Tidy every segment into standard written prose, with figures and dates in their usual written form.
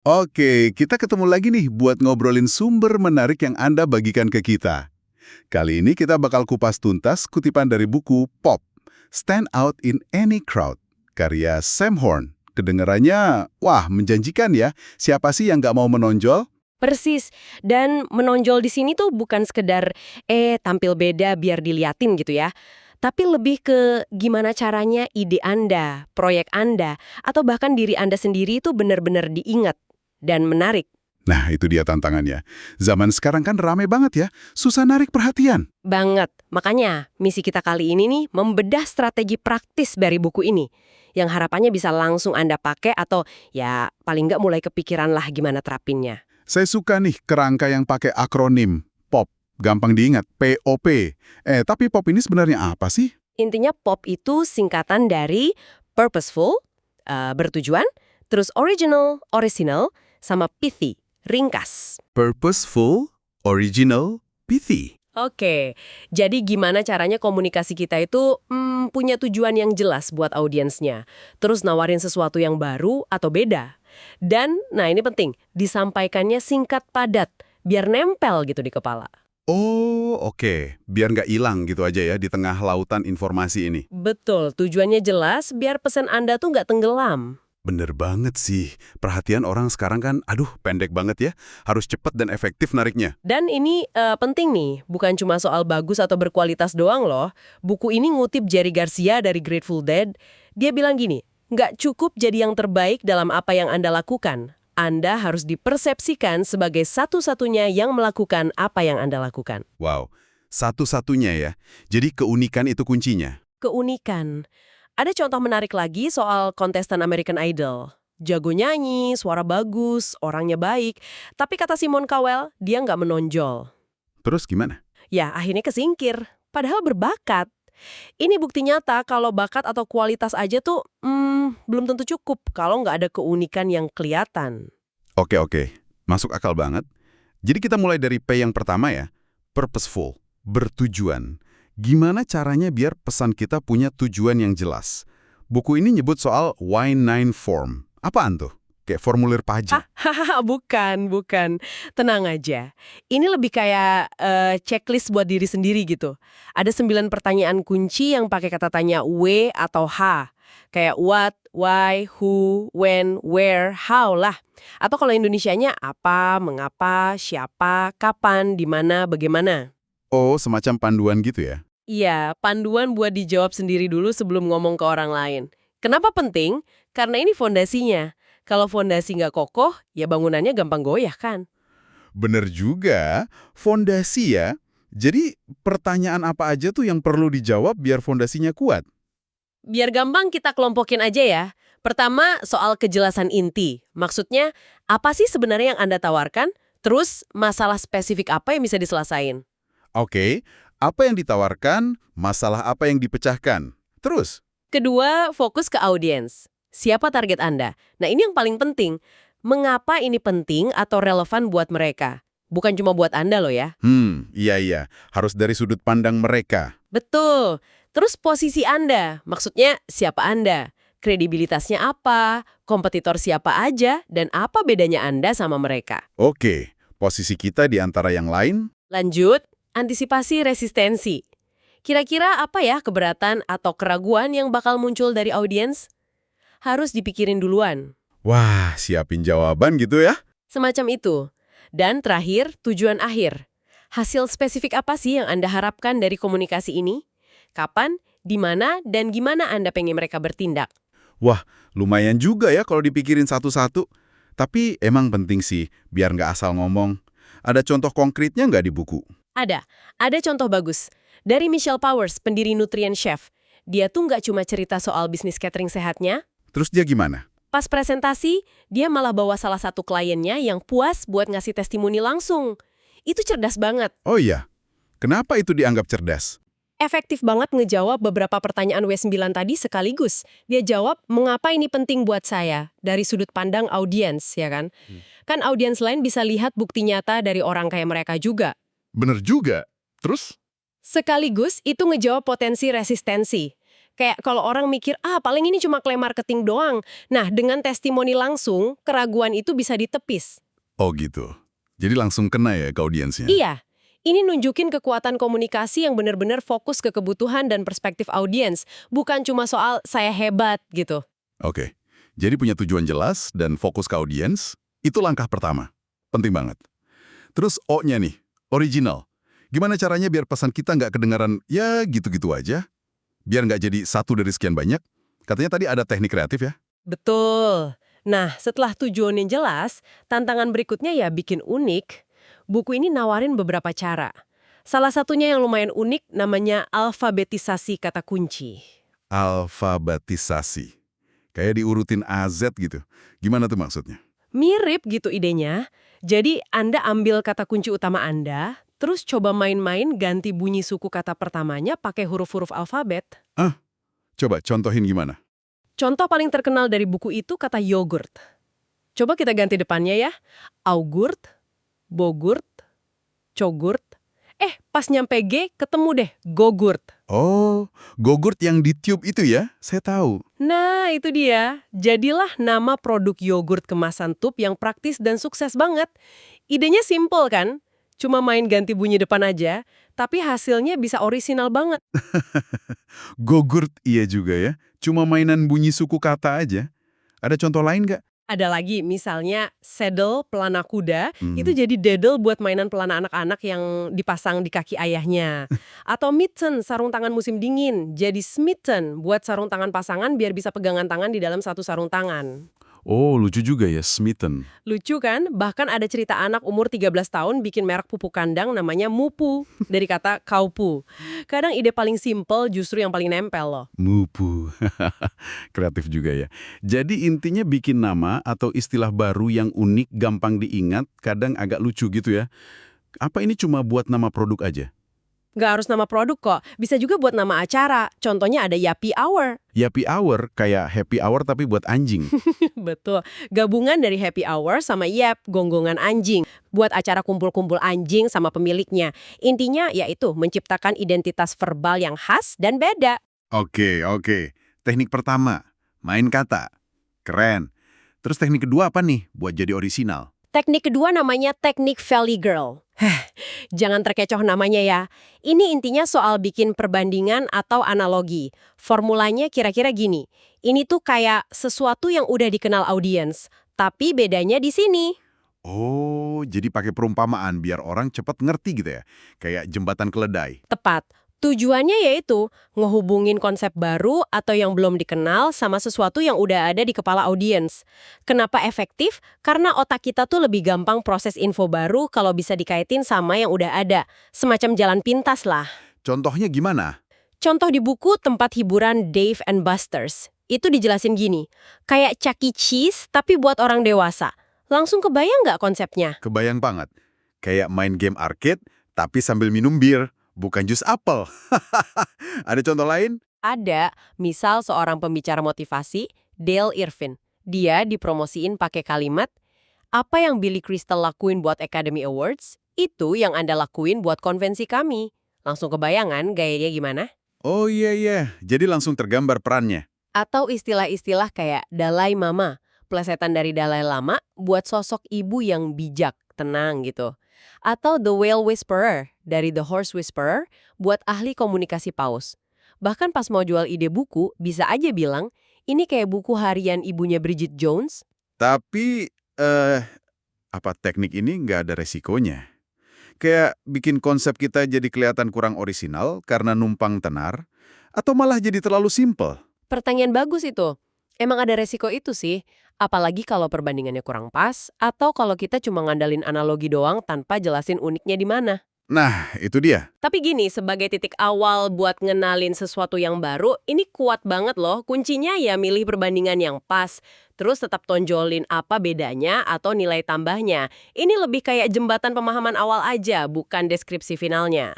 Oke, kita ketemu lagi nih buat ngobrolin sumber menarik yang Anda bagikan ke kita. Kali ini kita bakal kupas tuntas kutipan dari buku Pop, Stand Out in Any Crowd, karya Sam Horn. Kedengarannya, wah menjanjikan ya. Siapa sih yang nggak mau menonjol? Persis, dan menonjol di sini tuh bukan sekedar tampil beda biar diliatin gitu ya. Tapi lebih ke gimana caranya ide Anda, proyek Anda, atau bahkan diri Anda sendiri itu benar-benar diingat dan menarik. Nah, itu dia tantangannya. Zaman sekarang kan rame banget ya, susah narik perhatian. Banget. Makanya, misi kita kali ini nih membedah strategi praktis dari buku ini. Yang harapannya bisa langsung Anda pakai atau ya paling nggak mulai kepikiran lah gimana terapinnya. Saya suka nih kerangka yang pakai akronim POP, gampang diingat, POP. Tapi POP ini sebenarnya apa sih? Intinya POP itu singkatan dari purposeful, bertujuan, terus original, sama pithy, ringkas. Purposeful, original, pithy. Oke, jadi gimana caranya komunikasi kita itu punya tujuan yang jelas buat audiensnya. Terus nawarin sesuatu yang baru atau beda. Dan, nah ini penting, disampaikannya singkat padat, biar nempel gitu di kepala. Oh, oke. Biar nggak hilang gitu aja ya di tengah lautan informasi ini. Betul, tujuannya jelas biar pesan Anda tuh nggak tenggelam. Bener banget sih. Perhatian orang sekarang kan, aduh pendek banget ya. Harus cepat dan efektif nariknya. Dan ini penting nih, bukan cuma soal bagus atau berkualitas doang loh. Buku ini ngutip Jerry Garcia dari Grateful Dead. Dia bilang gini, nggak cukup jadi yang terbaik dalam apa yang Anda lakukan. Anda harus dipersepsikan sebagai satu-satunya yang melakukan apa yang Anda lakukan. Wow, satu-satunya ya. Jadi keunikan itu kuncinya. Keunikan. Ada contoh menarik lagi soal kontestan American Idol. Jago nyanyi, suara bagus, orangnya baik. Tapi kata Simon Cowell, dia nggak menonjol. Terus gimana? Ya, akhirnya kesingkir. Padahal berbakat. Ini bukti nyata kalau bakat atau kualitas aja tuh belum tentu cukup kalau nggak ada keunikan yang kelihatan. Oke. Masuk akal banget. Jadi kita mulai dari P yang pertama ya. Purposeful, bertujuan. Gimana caranya biar pesan kita punya tujuan yang jelas? Buku ini nyebut soal Y9 form. Apaan tuh? Kayak formulir pajak. Hahaha, bukan. Tenang aja. Ini lebih kayak checklist buat diri sendiri gitu. Ada 9 pertanyaan kunci yang pakai kata tanya W atau H. Kayak what, why, who, when, where, how lah. Atau kalau Indonesianya apa, mengapa, siapa, kapan, di mana, bagaimana. Oh, semacam panduan gitu ya? Iya, panduan buat dijawab sendiri dulu sebelum ngomong ke orang lain. Kenapa penting? Karena ini fondasinya. Kalau fondasi nggak kokoh, ya bangunannya gampang goyah kan? Bener juga, fondasi ya. Jadi pertanyaan apa aja tuh yang perlu dijawab biar fondasinya kuat? Biar gampang kita kelompokin aja ya. Pertama, soal kejelasan inti. Maksudnya, apa sih sebenarnya yang Anda tawarkan? Terus, masalah spesifik apa yang bisa diselesain? Oke, apa yang ditawarkan, masalah apa yang dipecahkan. Terus? Kedua, fokus ke audiens. Siapa target Anda? Nah, ini yang paling penting. Mengapa ini penting atau relevan buat mereka? Bukan cuma buat Anda loh ya. Iya. Harus dari sudut pandang mereka. Betul. Terus posisi Anda, maksudnya siapa Anda? Kredibilitasnya apa? Kompetitor siapa aja? Dan apa bedanya Anda sama mereka? Oke, posisi kita di antara yang lain. Lanjut, antisipasi resistensi. Kira-kira apa ya keberatan atau keraguan yang bakal muncul dari audiens? Harus dipikirin duluan. Wah, siapin jawaban gitu ya? Semacam itu. Dan terakhir, tujuan akhir. Hasil spesifik apa sih yang Anda harapkan dari komunikasi ini? Kapan, di mana, dan gimana Anda pengen mereka bertindak? Wah, lumayan juga ya kalau dipikirin satu-satu. Tapi emang penting sih, biar nggak asal ngomong. Ada contoh konkretnya nggak di buku? Ada contoh bagus. Dari Michelle Powers, pendiri Nutrien Chef. Dia tuh nggak cuma cerita soal bisnis catering sehatnya. Terus dia gimana? Pas presentasi, dia malah bawa salah satu kliennya yang puas buat ngasih testimoni langsung. Itu cerdas banget. Oh iya, kenapa itu dianggap cerdas? Efektif banget ngejawab beberapa pertanyaan W9 tadi sekaligus. Dia jawab, mengapa ini penting buat saya? Dari sudut pandang audiens, ya kan? Kan audiens lain bisa lihat bukti nyata dari orang kayak mereka juga. Bener juga. Terus? Sekaligus itu ngejawab potensi resistensi. Kayak kalau orang mikir, paling ini cuma klaim marketing doang. Nah, dengan testimoni langsung, keraguan itu bisa ditepis. Oh gitu. Jadi langsung kena ya ke audiensnya? Iya, ini nunjukin kekuatan komunikasi yang benar-benar fokus ke kebutuhan dan perspektif audiens, bukan cuma soal saya hebat gitu. Oke. Jadi punya tujuan jelas dan fokus ke audiens, itu langkah pertama. Penting banget. Terus O-nya nih, original. Gimana caranya biar pesan kita nggak kedengaran ya gitu-gitu aja? Biar nggak jadi satu dari sekian banyak? Katanya tadi ada teknik kreatif ya? Betul. Nah, setelah tujuannya jelas, tantangan berikutnya ya bikin unik. Buku ini nawarin beberapa cara. Salah satunya yang lumayan unik namanya alfabetisasi kata kunci. Alfabetisasi. Kayak diurutin A, Z gitu. Gimana tuh maksudnya? Mirip gitu idenya. Jadi Anda ambil kata kunci utama Anda, terus coba main-main ganti bunyi suku kata pertamanya pakai huruf-huruf alfabet. Coba contohin gimana? Contoh paling terkenal dari buku itu kata yogurt. Coba kita ganti depannya ya. Augurt, bogurt, cogurt. Pas nyampe G, ketemu deh, gogurt. Oh, gogurt yang di tube itu ya? Saya tahu. Nah, itu dia. Jadilah nama produk yogurt kemasan tube yang praktis dan sukses banget. Idenya simple kan? Cuma main ganti bunyi depan aja, tapi hasilnya bisa orisinal banget. Gogurt iya juga ya. Cuma mainan bunyi suku kata aja. Ada contoh lain nggak? Ada lagi, misalnya saddle, pelana kuda, itu Hmm. jadi daddle buat mainan pelana anak-anak yang dipasang di kaki ayahnya. Atau mitten, sarung tangan musim dingin, jadi smitten buat sarung tangan pasangan biar bisa pegangan tangan di dalam satu sarung tangan. Oh, lucu juga ya, smitten. Lucu kan? Bahkan ada cerita anak umur 13 tahun bikin merek pupuk kandang namanya Mupu, dari kata kaupu. Kadang ide paling simpel justru yang paling nempel loh. Mupu. Kreatif juga ya. Jadi intinya bikin nama atau istilah baru yang unik, gampang diingat, kadang agak lucu gitu ya. Apa ini cuma buat nama produk aja? Nggak harus nama produk kok, bisa juga buat nama acara. Contohnya ada Yappy Hour. Yappy Hour kayak happy hour tapi buat anjing. Betul, gabungan dari Happy Hour sama Yap, gonggongan anjing. Buat acara kumpul-kumpul anjing sama pemiliknya. Intinya yaitu menciptakan identitas verbal yang khas dan beda. Oke. Teknik pertama, main kata. Keren. Terus teknik kedua apa nih buat jadi orisinal? Teknik kedua namanya teknik Valley Girl. Jangan terkecoh namanya ya. Ini intinya soal bikin perbandingan atau analogi. Formulanya kira-kira gini. Ini tuh kayak sesuatu yang udah dikenal audiens, tapi bedanya di sini. Oh, jadi pakai perumpamaan biar orang cepat ngerti gitu ya. Kayak jembatan keledai. Tepat. Tujuannya yaitu ngehubungin konsep baru atau yang belum dikenal sama sesuatu yang udah ada di kepala audiens. Kenapa efektif? Karena otak kita tuh lebih gampang proses info baru kalau bisa dikaitin sama yang udah ada. Semacam jalan pintas lah. Contohnya gimana? Contoh di buku tempat hiburan Dave and Buster's. Itu dijelasin gini, kayak Chuck E. Cheese tapi buat orang dewasa. Langsung kebayang nggak konsepnya? Kebayang banget. Kayak main game arcade tapi sambil minum bir. Bukan jus apel. Ada contoh lain? Ada, misal seorang pembicara motivasi, Dale Irvin. Dia dipromosiin pakai kalimat, apa yang Billy Crystal lakuin buat Academy Awards, itu yang Anda lakuin buat konvensi kami. Langsung kebayangan gayanya gimana? Oh iya. Jadi langsung tergambar perannya. Atau istilah-istilah kayak Dalai Mama, plesetan dari Dalai Lama buat sosok ibu yang bijak, tenang gitu. Atau The Whale Whisperer dari The Horse Whisperer buat ahli komunikasi paus. Bahkan pas mau jual ide buku, bisa aja bilang, ini kayak buku harian ibunya Bridget Jones. Tapi, apa teknik ini nggak ada resikonya? Kayak bikin konsep kita jadi kelihatan kurang orisinal karena numpang tenar, atau malah jadi terlalu simpel? Pertanyaan bagus itu. Emang ada resiko itu sih, apalagi kalau perbandingannya kurang pas, atau kalau kita cuma ngandalin analogi doang tanpa jelasin uniknya di mana. Nah, itu dia. Tapi gini, sebagai titik awal buat ngenalin sesuatu yang baru, ini kuat banget loh. Kuncinya ya milih perbandingan yang pas, terus tetap tonjolin apa bedanya atau nilai tambahnya. Ini lebih kayak jembatan pemahaman awal aja, bukan deskripsi finalnya.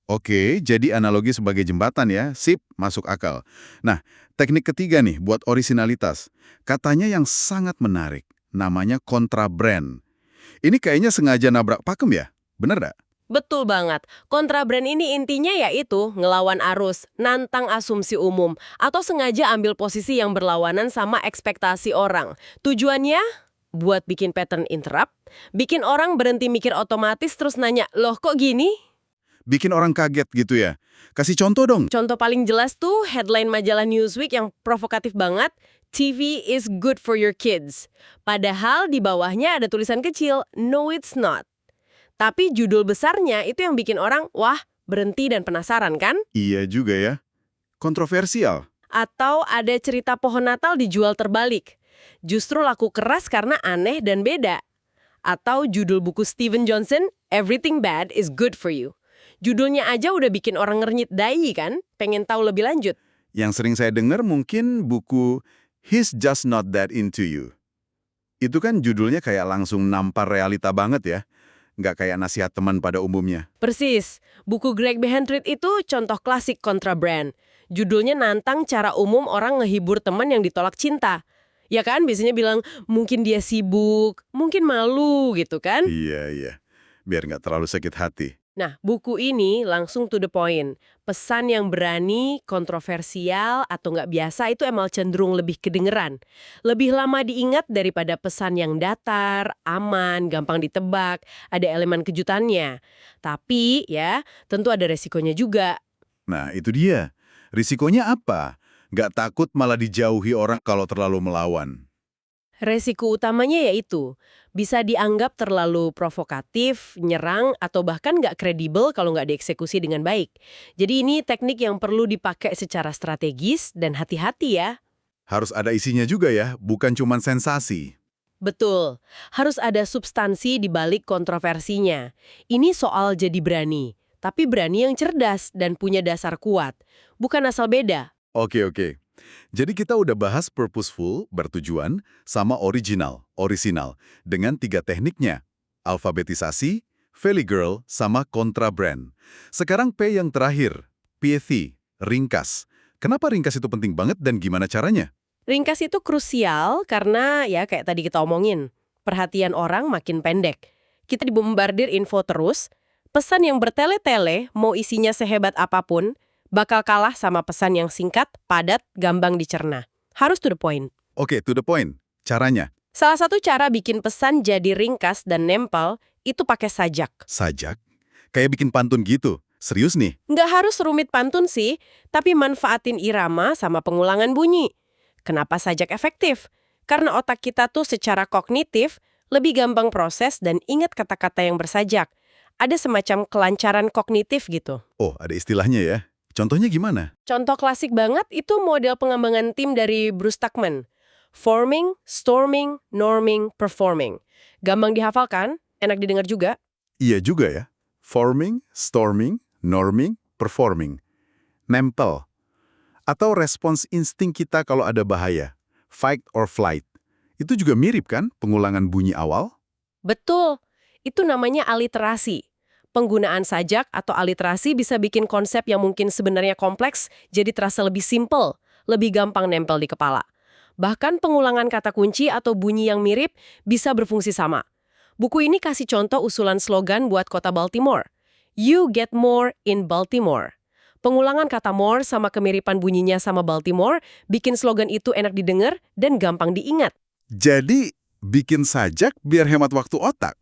Oke, jadi analogi sebagai jembatan ya. Sip, masuk akal. Nah, teknik ketiga nih buat orisinalitas. Katanya yang sangat menarik, namanya kontra brand. Ini kayaknya sengaja nabrak pakem ya? Bener nggak? Betul banget. Kontra brand ini intinya yaitu ngelawan arus, nantang asumsi umum, atau sengaja ambil posisi yang berlawanan sama ekspektasi orang. Tujuannya? Buat bikin pattern interrupt, bikin orang berhenti mikir otomatis terus nanya, loh kok gini? Bikin orang kaget gitu ya. Kasih contoh dong. Contoh paling jelas tuh headline majalah Newsweek yang provokatif banget, TV is good for your kids. Padahal di bawahnya ada tulisan kecil, no it's not. Tapi judul besarnya itu yang bikin orang, wah, berhenti dan penasaran kan? Iya juga ya. Kontroversial. Atau ada cerita pohon Natal dijual terbalik. Justru laku keras karena aneh dan beda. Atau judul buku Steven Johnson, Everything Bad is Good for You. Judulnya aja udah bikin orang ngernyit dahi kan? Pengen tahu lebih lanjut. Yang sering saya dengar mungkin buku He's Just Not That Into You. Itu kan judulnya kayak langsung nampar realita banget ya. Nggak kayak nasihat teman pada umumnya. Persis, buku Greg Behrentritt itu contoh klasik kontra brand. Judulnya nantang cara umum orang ngehibur teman yang ditolak cinta. Ya kan, biasanya bilang, mungkin dia sibuk, mungkin malu gitu kan. Iya. Biar nggak terlalu sakit hati. Nah, buku ini langsung to the point. Pesan yang berani, kontroversial, atau nggak biasa itu emang cenderung lebih kedengeran. Lebih lama diingat daripada pesan yang datar, aman, gampang ditebak, ada elemen kejutannya. Tapi ya, tentu ada resikonya juga. Nah, itu dia. Risikonya apa? Nggak takut malah dijauhi orang kalau terlalu melawan. Resiko utamanya yaitu bisa dianggap terlalu provokatif, nyerang, atau bahkan nggak kredibel kalau nggak dieksekusi dengan baik. Jadi ini teknik yang perlu dipakai secara strategis dan hati-hati ya. Harus ada isinya juga ya, bukan cuma sensasi. Betul, harus ada substansi di balik kontroversinya. Ini soal jadi berani, tapi berani yang cerdas dan punya dasar kuat. Bukan asal beda. Oke. Jadi kita udah bahas purposeful, bertujuan, sama original, dengan 3 tekniknya. Alfabetisasi, Valley Girl, sama kontra brand. Sekarang P yang terakhir, pithy, ringkas. Kenapa ringkas itu penting banget dan gimana caranya? Ringkas itu krusial karena ya kayak tadi kita omongin, perhatian orang makin pendek. Kita dibombardir info terus, pesan yang bertele-tele mau isinya sehebat apapun, bakal kalah sama pesan yang singkat, padat, gampang dicerna. Harus to the point. Oke, to the point. Caranya? Salah satu cara bikin pesan jadi ringkas dan nempel itu pakai sajak. Sajak? Kayak bikin pantun gitu. Serius nih? Nggak harus rumit pantun sih, tapi manfaatin irama sama pengulangan bunyi. Kenapa sajak efektif? Karena otak kita tuh secara kognitif lebih gampang proses dan ingat kata-kata yang bersajak. Ada semacam kelancaran kognitif gitu. Oh, ada istilahnya ya. Contohnya gimana? Contoh klasik banget itu model pengembangan tim dari Bruce Tuckman. Forming, storming, norming, performing. Gampang dihafalkan, enak didengar juga. Iya juga ya. Forming, storming, norming, performing. Nempel. Atau respons insting kita kalau ada bahaya. Fight or flight. Itu juga mirip kan pengulangan bunyi awal? Betul, itu namanya aliterasi. Penggunaan sajak atau aliterasi bisa bikin konsep yang mungkin sebenarnya kompleks jadi terasa lebih simpel, lebih gampang nempel di kepala. Bahkan pengulangan kata kunci atau bunyi yang mirip bisa berfungsi sama. Buku ini kasih contoh usulan slogan buat kota Baltimore. You get more in Baltimore. Pengulangan kata more sama kemiripan bunyinya sama Baltimore bikin slogan itu enak didengar dan gampang diingat. Jadi, bikin sajak biar hemat waktu otak.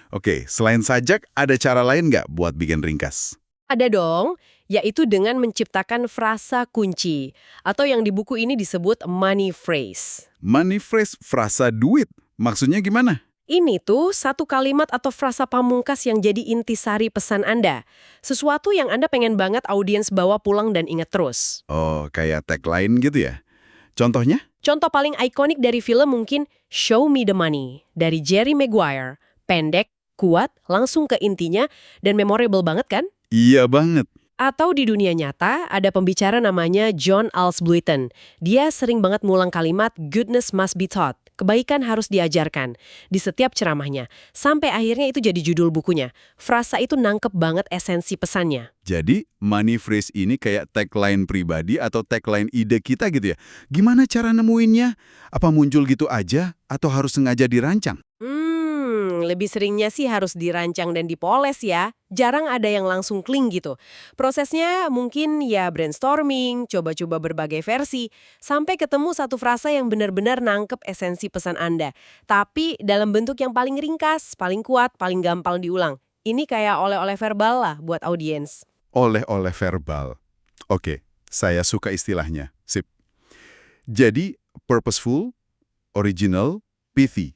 Oke, selain sajak, ada cara lain nggak buat bikin ringkas? Ada dong, yaitu dengan menciptakan frasa kunci, atau yang di buku ini disebut money phrase. Money phrase, frasa duit. Maksudnya gimana? Ini tuh satu kalimat atau frasa pamungkas yang jadi intisari pesan Anda. Sesuatu yang Anda pengen banget audiens bawa pulang dan ingat terus. Oh, kayak tagline gitu ya? Contohnya? Contoh paling ikonik dari film mungkin Show Me the Money dari Jerry Maguire. Pendek, kuat, langsung ke intinya, dan memorable banget kan? Iya banget. Atau di dunia nyata, ada pembicara namanya John Alsbluiten. Dia sering banget ngulang kalimat goodness must be taught. Kebaikan harus diajarkan di setiap ceramahnya. Sampai akhirnya itu jadi judul bukunya. Frasa itu nangkep banget esensi pesannya. Jadi, money phrase ini kayak tagline pribadi atau tagline ide kita gitu ya. Gimana cara nemuinnya? Apa muncul gitu aja atau harus sengaja dirancang? Lebih seringnya sih harus dirancang dan dipoles ya. Jarang ada yang langsung cling gitu. Prosesnya mungkin ya brainstorming, coba-coba berbagai versi, sampai ketemu satu frasa yang benar-benar nangkep esensi pesan Anda. Tapi dalam bentuk yang paling ringkas, paling kuat, paling gampang diulang. Ini kayak oleh-oleh verbal lah buat audiens. Oleh-oleh verbal. Oke, saya suka istilahnya. Sip. Jadi, purposeful, original, pithy.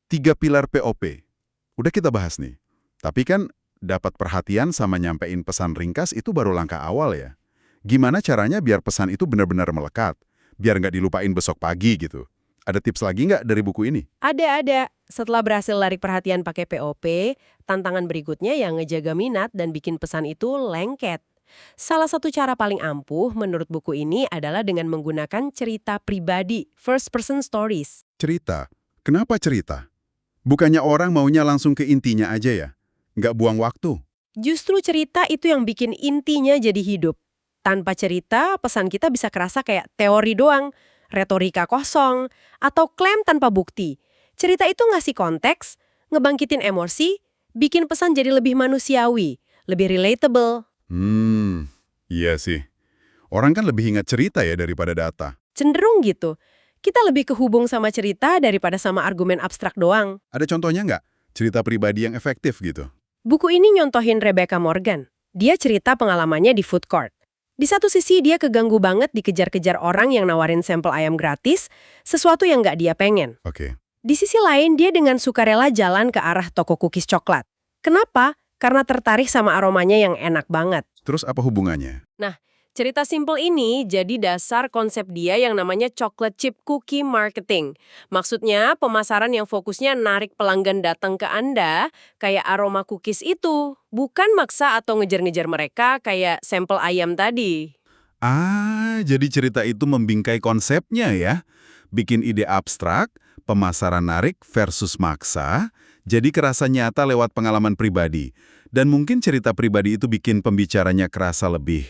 3 pilar POP. Udah kita bahas nih. Tapi kan dapat perhatian sama nyampein pesan ringkas itu baru langkah awal ya. Gimana caranya biar pesan itu benar-benar melekat? Biar nggak dilupain besok pagi gitu. Ada tips lagi nggak dari buku ini? Ada. Setelah berhasil larik perhatian pakai POP, tantangan berikutnya yang ngejaga minat dan bikin pesan itu lengket. Salah satu cara paling ampuh menurut buku ini adalah dengan menggunakan cerita pribadi, first person stories. Cerita. Kenapa cerita? Bukannya orang maunya langsung ke intinya aja ya? Nggak buang waktu. Justru cerita itu yang bikin intinya jadi hidup. Tanpa cerita, pesan kita bisa kerasa kayak teori doang, retorika kosong, atau klaim tanpa bukti. Cerita itu ngasih konteks, ngebangkitin emosi, bikin pesan jadi lebih manusiawi, lebih relatable. Iya sih. Orang kan lebih ingat cerita ya daripada data. Cenderung gitu. Kita lebih kehubung sama cerita daripada sama argumen abstrak doang. Ada contohnya nggak? Cerita pribadi yang efektif gitu. Buku ini nyontohin Rebecca Morgan. Dia cerita pengalamannya di food court. Di satu sisi dia keganggu banget dikejar-kejar orang yang nawarin sampel ayam gratis, sesuatu yang nggak dia pengen. Oke. Di sisi lain dia dengan sukarela jalan ke arah toko cookies coklat. Kenapa? Karena tertarik sama aromanya yang enak banget. Terus apa hubungannya? Cerita simpel ini jadi dasar konsep dia yang namanya chocolate chip cookie marketing. Maksudnya pemasaran yang fokusnya narik pelanggan datang ke Anda kayak aroma cookies itu. Bukan maksa atau ngejar-ngejar mereka kayak sampel ayam tadi. Jadi cerita itu membingkai konsepnya ya. Bikin ide abstrak, pemasaran narik versus maksa, jadi kerasa nyata lewat pengalaman pribadi. Dan mungkin cerita pribadi itu bikin pembicaranya kerasa lebih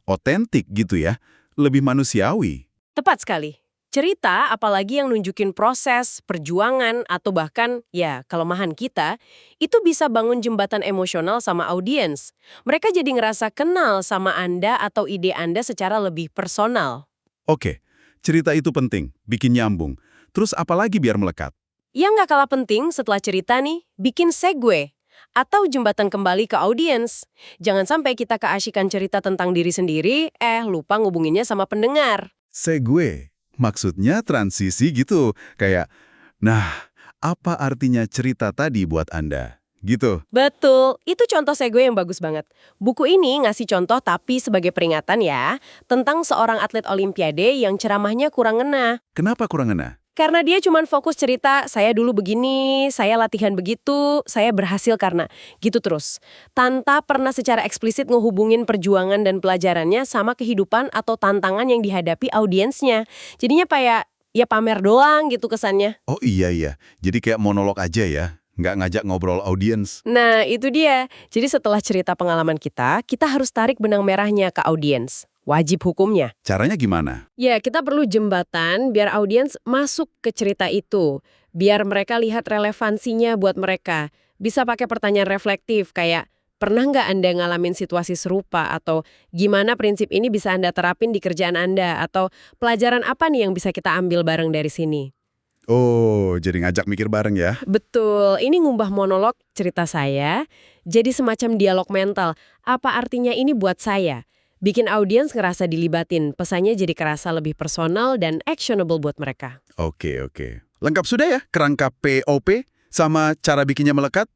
otentik gitu ya, lebih manusiawi. Tepat sekali. Cerita, apalagi yang nunjukin proses, perjuangan, atau bahkan, ya, kelemahan kita, itu bisa bangun jembatan emosional sama audiens. Mereka jadi ngerasa kenal sama Anda atau ide Anda secara lebih personal. Oke, cerita itu penting, bikin nyambung. Terus apalagi biar melekat? Yang nggak kalah penting setelah cerita nih, bikin segue atau jembatan kembali ke audiens. Jangan sampai kita keasyikan cerita tentang diri sendiri, lupa ngubunginnya sama pendengar. Segue, maksudnya transisi gitu. Kayak, nah, apa artinya cerita tadi buat Anda? Gitu. Betul, itu contoh segue yang bagus banget. Buku ini ngasih contoh tapi sebagai peringatan ya, tentang seorang atlet olimpiade yang ceramahnya kurang ngena. Kenapa kurang ngena? Karena dia cuma fokus cerita, saya dulu begini, saya latihan begitu, saya berhasil karena gitu terus. Tanpa pernah secara eksplisit ngehubungin perjuangan dan pelajarannya sama kehidupan atau tantangan yang dihadapi audiensnya. Jadinya kayak, ya pamer doang gitu kesannya. Oh iya, jadi kayak monolog aja ya, nggak ngajak ngobrol audiens. Nah, itu dia. Jadi setelah cerita pengalaman kita harus tarik benang merahnya ke audiens. Wajib hukumnya. Caranya gimana? Ya, kita perlu jembatan biar audiens masuk ke cerita itu. Biar mereka lihat relevansinya buat mereka. Bisa pakai pertanyaan reflektif kayak, pernah nggak Anda ngalamin situasi serupa? Atau gimana prinsip ini bisa Anda terapin di kerjaan Anda? Atau pelajaran apa nih yang bisa kita ambil bareng dari sini? Oh, jadi ngajak mikir bareng ya? Betul, ini ngubah monolog cerita saya, jadi semacam dialog mental. Apa artinya ini buat saya? Bikin audiens ngerasa dilibatin, pesannya jadi kerasa lebih personal dan actionable buat mereka. Oke. Lengkap sudah ya kerangka POP sama cara bikinnya melekat?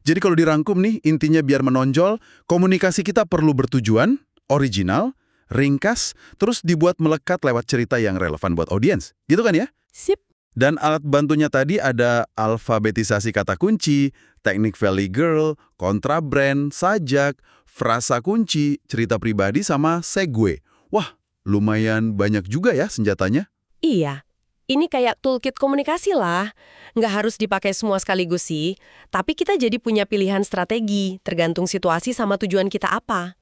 Jadi kalau dirangkum nih, intinya biar menonjol, komunikasi kita perlu bertujuan, original, ringkas, terus dibuat melekat lewat cerita yang relevan buat audiens. Gitu kan ya? Sip. Dan alat bantunya tadi ada alfabetisasi kata kunci, teknik Valley Girl, kontrabrand, sajak, frasa kunci, cerita pribadi, sama segue. Wah, lumayan banyak juga ya senjatanya. Iya, ini kayak toolkit komunikasi lah. Nggak harus dipakai semua sekaligus sih, tapi kita jadi punya pilihan strategi, tergantung situasi sama tujuan kita apa.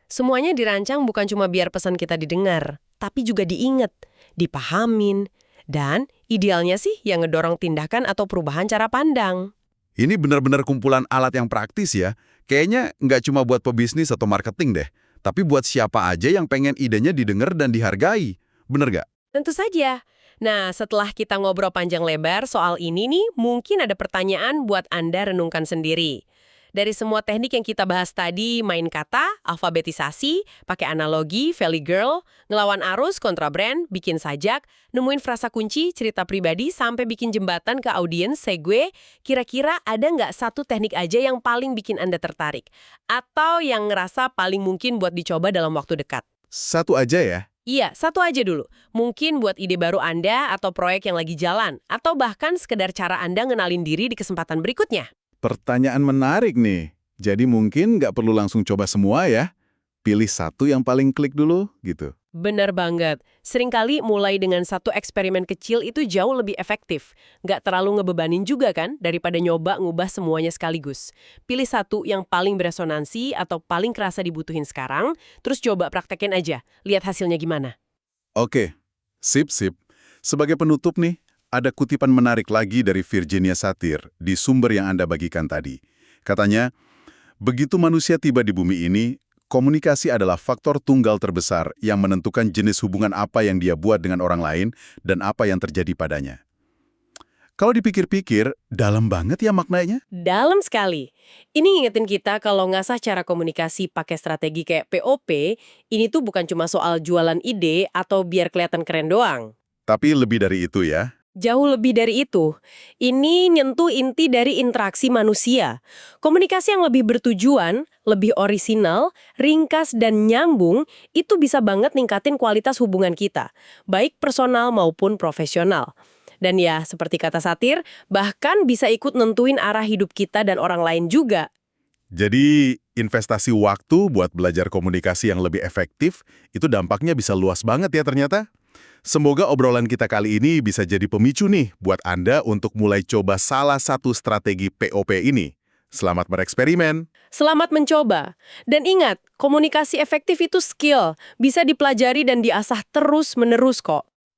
Semuanya dirancang bukan cuma biar pesan kita didengar, tapi juga diinget, dipahamin, Dan idealnya sih yang ngedorong tindakan atau perubahan cara pandang. Ini benar-benar kumpulan alat yang praktis ya. Kayaknya nggak cuma buat pebisnis atau marketing deh, tapi buat siapa aja yang pengen idenya didengar dan dihargai. Bener nggak? Tentu saja. Nah, setelah kita ngobrol panjang lebar soal ini nih, mungkin ada pertanyaan buat Anda renungkan sendiri. Dari semua teknik yang kita bahas tadi, main kata, alfabetisasi, pakai analogi, Valley Girl, ngelawan arus, kontra brand, bikin sajak, nemuin frasa kunci, cerita pribadi, sampai bikin jembatan ke audiens, segue, kira-kira ada nggak satu teknik aja yang paling bikin Anda tertarik? Atau yang ngerasa paling mungkin buat dicoba dalam waktu dekat? Satu aja ya. Iya, satu aja dulu. Mungkin buat ide baru Anda atau proyek yang lagi jalan, atau bahkan sekedar cara Anda ngenalin diri di kesempatan berikutnya. Pertanyaan menarik nih. Jadi mungkin nggak perlu langsung coba semua ya. Pilih satu yang paling klik dulu gitu. Benar banget. Seringkali mulai dengan satu eksperimen kecil itu jauh lebih efektif. Nggak terlalu ngebebanin juga kan, daripada nyoba ngubah semuanya sekaligus. Pilih satu yang paling beresonansi atau paling kerasa dibutuhin sekarang, terus coba praktekin aja. Lihat hasilnya gimana. Oke, sip. Sebagai penutup nih, ada kutipan menarik lagi dari Virginia Satir di sumber yang Anda bagikan tadi. Katanya, begitu manusia tiba di bumi ini, komunikasi adalah faktor tunggal terbesar yang menentukan jenis hubungan apa yang dia buat dengan orang lain dan apa yang terjadi padanya. Kalau dipikir-pikir, dalam banget ya maknanya. Dalam sekali. Ini ngingetin kita kalau ngasah cara komunikasi pakai strategi kayak POP, ini tuh bukan cuma soal jualan ide atau biar kelihatan keren doang. Tapi lebih dari itu ya. Jauh lebih dari itu. Ini nyentuh inti dari interaksi manusia. Komunikasi yang lebih bertujuan, lebih orisinal, ringkas, dan nyambung, itu bisa banget ningkatin kualitas hubungan kita, baik personal maupun profesional. Dan ya, seperti kata Satir, bahkan bisa ikut nentuin arah hidup kita dan orang lain juga. Jadi, investasi waktu buat belajar komunikasi yang lebih efektif, itu dampaknya bisa luas banget ya ternyata. Semoga obrolan kita kali ini bisa jadi pemicu nih buat Anda untuk mulai coba salah satu strategi POP ini. Selamat bereksperimen. Selamat mencoba. Dan ingat, komunikasi efektif itu skill, bisa dipelajari dan diasah terus-menerus kok.